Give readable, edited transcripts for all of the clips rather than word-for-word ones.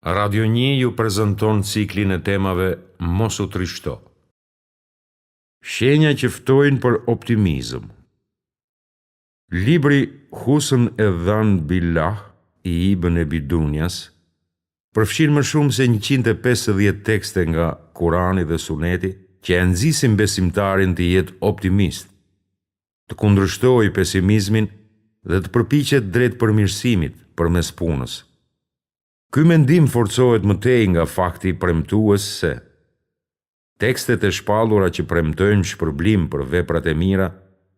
Radio 1 ju prezanton ciklin e temave Mos u trishto. Shenja që ftojnë për optimizëm. Libri Husn e Dhan Billah i Ibn Ebi Dunjas përfshin më shumë se 150 tekste nga Kurani dhe Suneti që e nxisin besimtarin të jetë optimist, të kundërshtojë pesimizmin dhe të përpiqet drejt përmirësimit përmes punës. Ky mendim forcohet më tej nga fakti premtues se tekstet e shpallura që premtojnë shpërblim për veprat e mira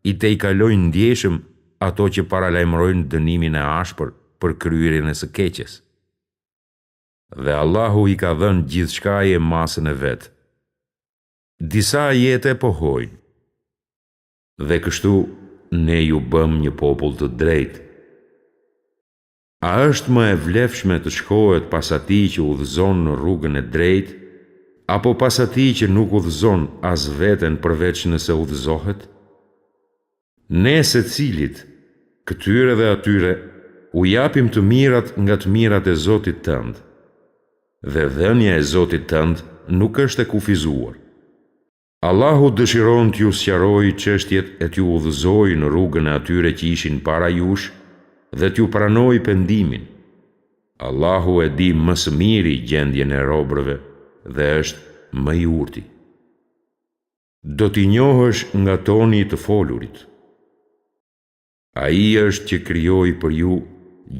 i tejkalojnë ndjeshëm ato që paralajmërojnë dënimin e ashpër për kryerjen e së keqes. Dhe Allahu i ka dhënë gjithçkaje masën e vet. Disa ajete pohojnë: dhe kështu ne ju bëm një popull të drejtë. A është më e vlefshme të shkohet pas atij që udhëzon në rrugën e drejtë, apo pas atij që nuk udhëzon as veten përveç nëse udhëzohet? Ne secilit, këtyre dhe atyre, u japim të mirat nga të mirat e Zotit tënd, dhe dhënia e Zotit tënd nuk është e kufizuar. Allahu dëshiron t'ju sqarojë çështjet e t'ju udhëzojë në rrugën e atyre që ishin para jush dhe t'ju pranoj pendimin. Allahu e di më së miri gjendjen e robërve dhe është më i urti. Do t'i njohësh nga toni të folurit. Ai është që krijoi për ju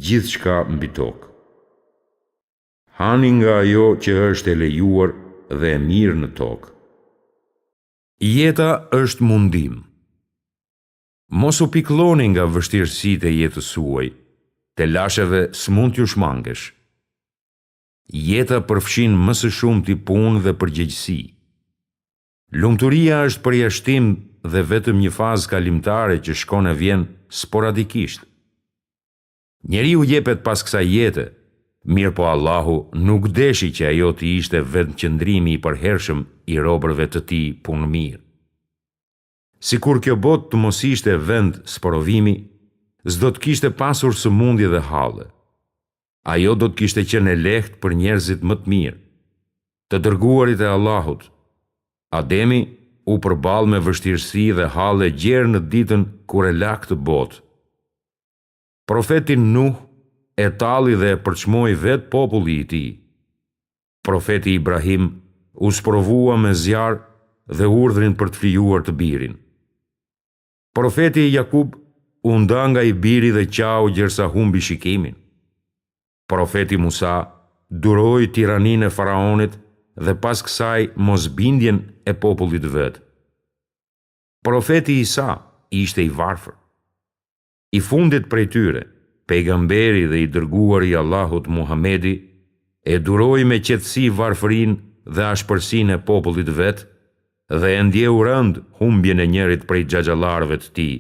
gjithçka mbi tokë. Hani nga ajo që është e lejuar dhe e mirë në tokë. Jeta është mundim. Mos u piklloni nga vështirësitë e jetës suaj, te lasheve s'mund t'ju shmangesh. Jeta përfshin më së shumti punë dhe përgjegjësi. Lumturia është përjashtim dhe vetëm një fazë kalimtare që shkon e vjen sporadikisht. Njeriu jepet pas kësaj jete, mirë po Allahu nuk deshi që ajo të ishte vetëm qëndrimi i përhershëm i robërve të tij punë mirë. Sikur kjo botë të mos ishte vend sprovimi, s'do të kishte pasur sëmundje dhe halle. Ajo do të kishte qenë e lehtë për njerëzit më të mirë, të dërguarit e Allahut. Ademi u përball me vështirësi dhe halle gjerë në ditën kur e la këtë botë. Profetin Nuh e talli dhe e përçmoi vetë populli i tij. Profeti Ibrahim u sprovua me zjarr dhe urdhrin për të flijuar të birin. Profeti Jakub u nda nga i biri dhe qau gjersa humbi shikimin. Profeti Musa duroi tiraninë e faraonit dhe pas kësaj mosbindjen e popullit vet. Profeti Isa ishte i varfër. I fundit prej tyre, pejgamberi dhe i dërguari i Allahut Muhamedi e duroi me qetësi varfërinë dhe ashpërsinë e popullit vet dhe e ndjeu rënd humbjen e njërit prej xhaxhallarëve të tij,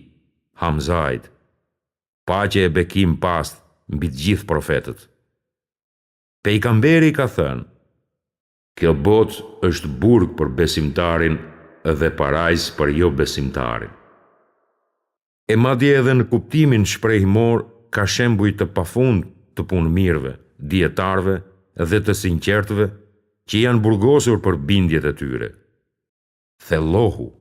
Hamzait. Paqe e bekim past mbi të gjithë profetët. Pejgamberi ka thënë: kjo botë është burg për besimtarin dhe parajs për jo besimtarin. E madje edhe në kuptimin shprehimor ka shembuj të pafund të punëmirëve, dietarëve dhe të sinqertëve që janë burgosur për bindjet e tyre. Thellohu.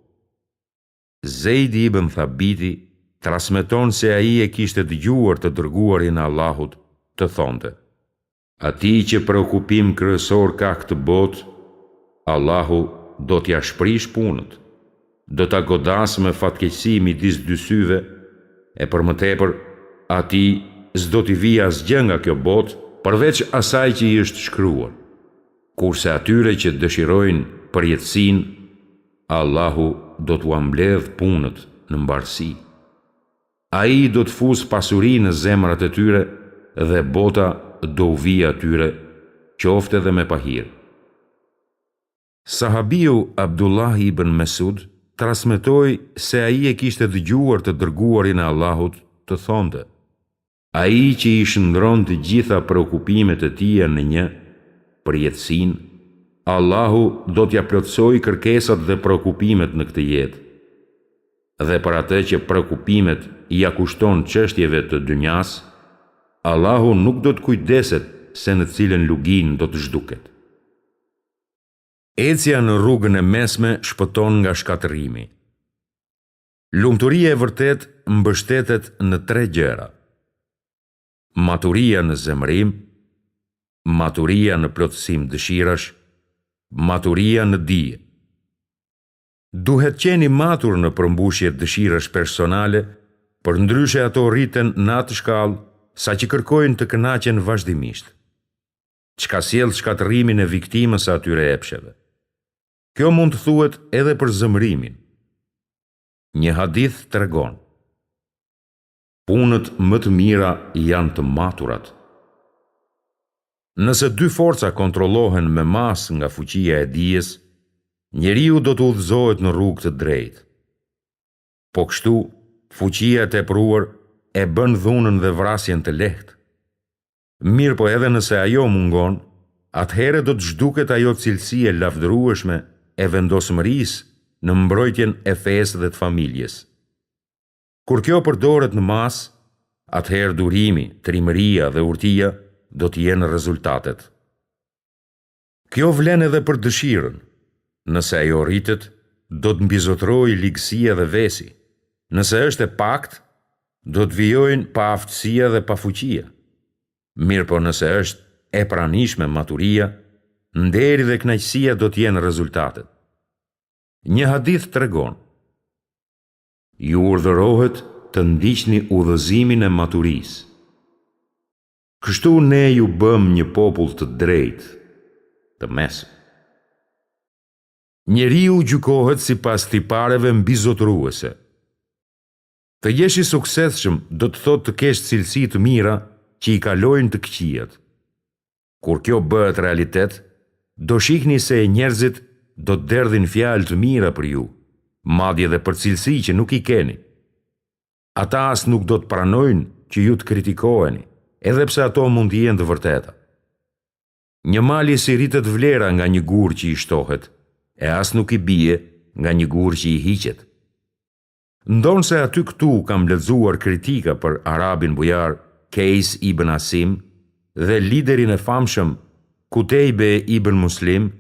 Zejdi ibn Thabiti transmeton se ai e kishte dëgjuar të dërguarin e Allahut të thonte: atij që preokupim kryesor ka këtë botë, Allahu do t'ia shprish punët, do t'a godas me fatkeqësi midis dy syve, e për më tepër, atij s'do t'i vijë asgjë nga kjo botë përveç asaj që i është shkruar. Kurse atyre që dëshirojnë përjetësinë, Allahu do t'u ambledh punët në mbarësi. Ai do të fusë pasuri në zemrat e tyre dhe bota do u vijë atyre, qofte dhe me pahir. Sahabiu Abdullah ibn Mesud transmetoi se ai e kishte dëgjuar të dërguarin e Allahut të thonte: ai që i shndron të gjitha preokupimet e tija në një, përjetësinë, Allahu do t'ja plotësoj kërkesat dhe preokupimet në këtë jetë. Dhe për atë që preokupimet ja kushton çështjeve të dynjas, Allahu nuk do të kujdeset se në cilën lugin do të zhduket. Ecja në rrugën e mesme shpëton nga shkatërimi. Lumturia e vërtet mbështetet në 3 gjëra: maturia në zemërim, maturia në plotësim dëshirash, maturia në dije. Duhet qeni matur në përmbushje dëshirash personale, për ndryshe ato rriten në atë shkallë sa që kërkojnë të kënaqen vazhdimisht, çka sjell shkatërimin e viktimës së atyre epsheve. Kjo mund të thuhet edhe për zemërimin. Një hadith tregon: punët më të mira janë të maturat. Nëse 2 forca kontrollohen me mas nga fuqia e dijes, njeriu do të udhëzohet në rrugë të drejtë. Po kështu, fuqia e tepruar e bën dhunën dhe vrasjen të lehtë. Mirë po edhe nëse ajo mungon, atëherë do të zhduket ajo cilësi e lavdërueshme e vendosmërisë në mbrojtjen e fesë dhe të familjes. Kur kjo përdoret në mas, atëherë durimi, trimëria dhe urtia do të jenë rezultatet. Kjo vlen edhe për dëshirën. Nëse ajo rritet, do të mbizotrojë ligësia dhe vesi. Nëse është e pakt, do të vijojnë pa aftësia dhe pa fuqia. Mirë po nëse është e pranishme maturia, nderi dhe kënaqësia do të jenë rezultatet. Një hadith tregon: ju urdhërohet të ndiqni udhëzimin e maturisë. Kështu ne ju bëm një popull të drejtë, të mesëm. Njeriu gjykohet sipas tipareve mbizotruese. Të jesh i suksesshëm do të thotë të kesh cilësi të mira që i kalojnë të këqijat. Kur kjo bëhet realitet, do shihni se njerëzit do të derdhin fjalë të mira për ju, madje edhe për cilësi që nuk i keni. Ata as nuk do të pranojnë që ju të kritikoheni, edhe pse ato mund të jenë të vërteta. Një mali si rritet vlera nga një gur që i shtohet, e as nuk i bie nga një gur që i hiqet. Ndonë se aty këtu kam lexuar kritika për arabin bujar Qais ibn Asim dhe liderin e famshëm Kutejbe ibn Muslim,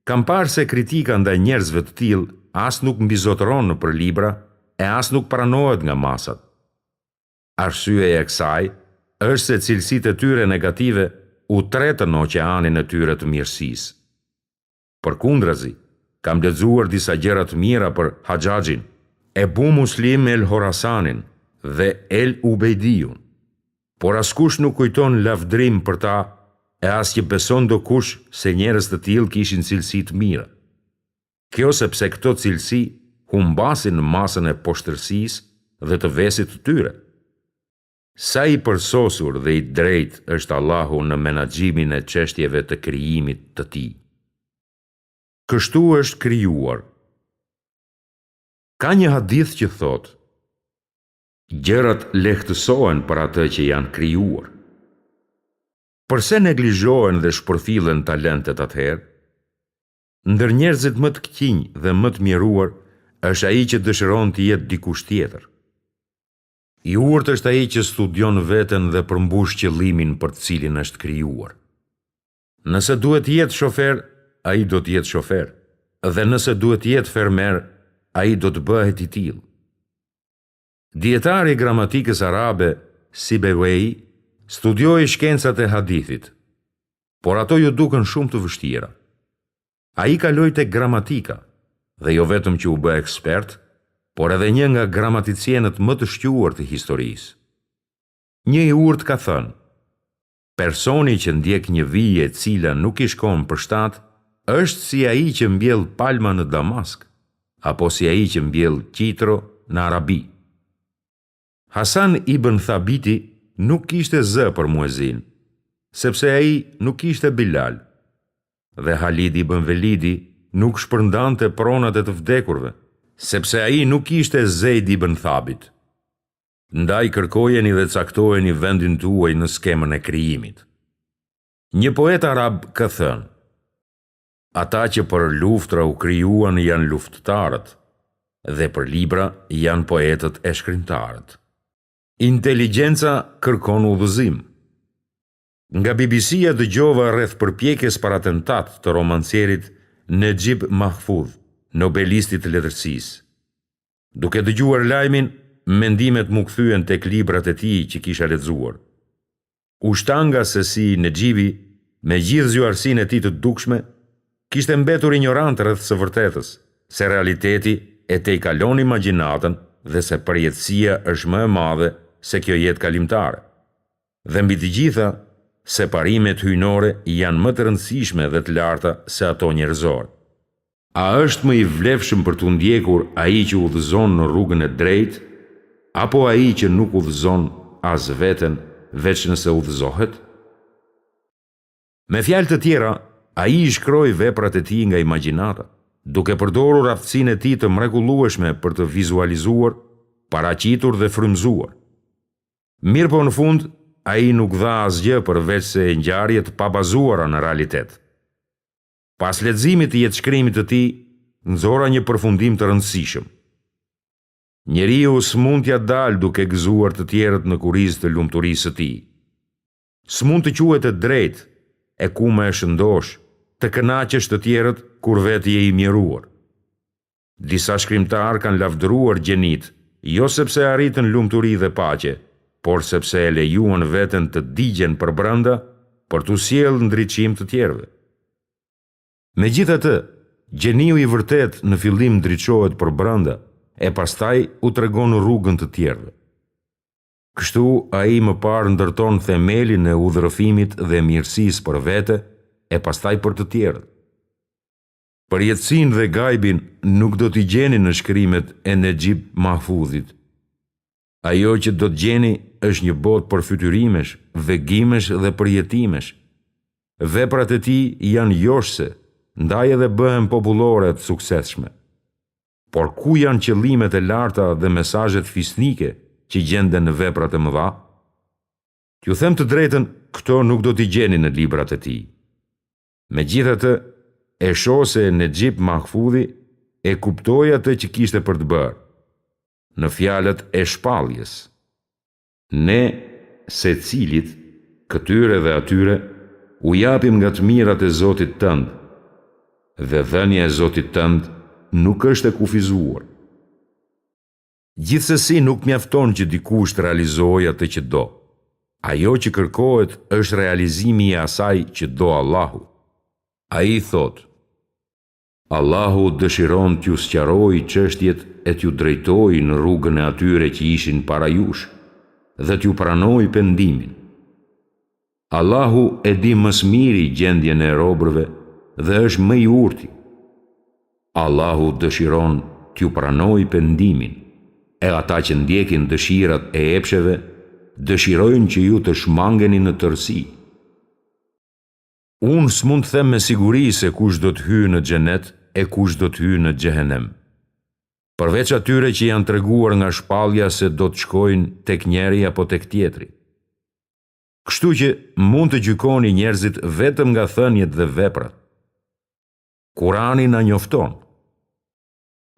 kam parë se kritika ndaj njerëzve të tillë as nuk mbizotron në për libra e as nuk pranohet nga masat. Arsyeja e kësaj është se cilësitë e tyre negative u tretën në oqeanin e tyre të mirësisë. Përkundrazi, kam lexuar disa gjëra të mira për Haxhaxhin, Ebu Muslim el Horasanin dhe el Ubejdiun, por askush nuk kujton lavdrim për ta e as që beson do kush se njerëz të tillë kishin cilësi të mira. Kjo sepse këto cilësi humbasin në masën e poshtërsisë dhe të vesit të tyre. Sa i përsosur dhe i drejt është Allahu në menaxhimin e çështjeve të krijimit të tij. Kështu është krijuar. Ka një hadith që thotë: gjërat lehtësohen për atë që janë krijuar. Përse neglizhohen dhe shpërfillen talentet atëherë? Ndër njerëzit më të këqinj dhe më të mjeruar është ai që dëshiron të jetë dikush tjetër. I urtë është ai që studion veten dhe përmbush qëllimin për të cilin është krijuar. Nëse duhet të jetë shofer, ai do të jetë shofer, dhe nëse duhet të jetë fermer, ai do të bëhet i tillë. Dietari i gramatikës arabe Sibawayh studioi shkencat e hadithit, por ato ju duken shumë të vështira. Ai kaloi tek gramatika dhe jo vetëm që u bë ekspert, por edhe një nga gramaticienët më të shquar të historisë. Një i urtë ka thënë: personi që ndjek një vije e cila nuk i shkon për shtat, është si ai që mbjell palma në Damask, apo si ai që mbjell qitro në Arabi. Hasan ibn Thabiti nuk kishte zë për muezin, sepse ai nuk kishte Bilal, dhe Halid ibn Velidi nuk shpërndante pronat e të vdekurve, sepse ai nuk kishte Zeid ibn Thabit. Ndaj kërkojeni dhe caktojeni vendin tuaj në skemën e krijimit. Një poet arab ka thënë: ata që për luftra u krijuan janë luftëtarët, dhe për libra janë poetët e shkrimtarët. Inteligjenca kërkon udhëzim. Nga BBC-ja dëgjova rreth përpjekjes për atentat të romancerit Najib Mahfouz, nobelistit të letërsisë. Duke dëgjuar lajmin, mendimet mu kthyen tek librat e tij që kisha lexuar. U shtanga se si Najibi, me gjithë zjuarsinë e tij të dukshme, kishte mbetur ignorant rreth së vërtetës, se realiteti e tejkalon imagjinatën dhe se përjetësia është më e madhe se kjo jetë kalimtare. Dhe mbi të gjitha, se parimet hyjnore janë më të rëndësishme dhe të larta se ato njerëzore. A është më i vlefshëm për t'u ndjekur ai që udhëzon në rrugën e drejtë, apo ai që nuk udhëzon as veten veç nëse udhëzohet? Me fjalë të tjera, ai i shkroi veprat e tij nga imagjinata, duke përdorur aftësinë e tij të mrekullueshme për të vizualizuar, paraqitur dhe frymëzuar. Mirë po në fund, ai nuk dha asgjë përveç se ngjarje të pabazuara në realitet. Pas leximit të jetëshkrimit të tij, nxora një përfundim të rëndësishëm. Njeriu s'mund t'ja dalë duke gëzuar të tjerët në kurizë të lumturisë së tij. S'mund të quhet e drejtë, e ku më e shëndosh, të kënaqësh të tjerët kur vetë je i mjeruar. Disa shkrimtarë kanë lavdëruar gjenit, jo sepse arritën lumturi dhe paqe, por sepse e lejuan veten të digjen për brenda për t'u sjellë ndriçim të tjerëve. Megjithatë, gjeniu i vërtet në fillim ndriçohet për brenda e pastaj u tregon rrugën të tjerëve. Kështu ai më parë ndërton themelin e udhërëfimit dhe mirësisë për vete e pastaj për të tjerët. Përjetësinë dhe gajbin nuk do t'i gjeni në shkrimet e Najib Mahfouzit. Ajo që do të gjeni është një botë për fytyrimesh, vegimesh dhe përjetimesh. Veprat e tij janë joshse, ndaj edhe bëhen popullore të suksesshme. Por ku janë qëllimet e larta dhe mesazhet fisnike që gjenden në veprat e mëdha? T'ju them të drejtën, këto nuk do t'i gjeni në librat e tij. Megjithatë, e shoh se Najib Mahfouzi e kuptoi atë që kishte për të bërë. Në fjalët e shpalljes: ne, secilit, këtyre dhe atyre, u japim nga të mirat e Zotit tënd, dhe dhënia e Zotit tënd nuk është e kufizuar. Gjithsesi nuk mjafton që dikush të realizojë atë që do. Ajo që kërkohet është realizimi i asaj që do Allahu. Ai thot: Allahu dëshiron t'ju sqarojë çështjet e t'ju drejtojë në rrugën e atyre që ishin para jush, dhe t'ju pranojë pendimin. Allahu e di më së miri gjendjen e robërve dhe është më i urti. Allahu dëshiron t'ju pranojë pendimin, e ata që ndjekin dëshirat e epsheve, dëshirojnë që ju të shmangeni në tërësi. Unë s'mund të them me siguri se kush do të hyjë në xhenet e kush do të hyjë në xhehenem. Përveç atyre që janë treguar nga shpallja se do të shkojnë tek njeri apo tek tjetri. Kështu që mund të gjykoni njerëzit vetëm nga thënjet dhe veprat. Kurani na njofton,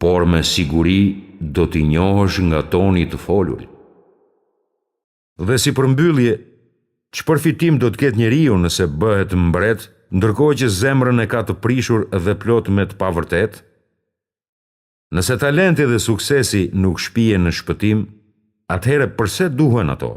por me siguri do t'i njohësh nga toni të folurit. Dhe si përmbyllje, ç'për fitim do të ketë njeriu nëse bëhet mbret, ndërkohë që zemrën e ka të prishur dhe plot me të pavërtet? Nëse talenti dhe suksesi nuk shpihen në shpëtim, atëherë përse duhen ato?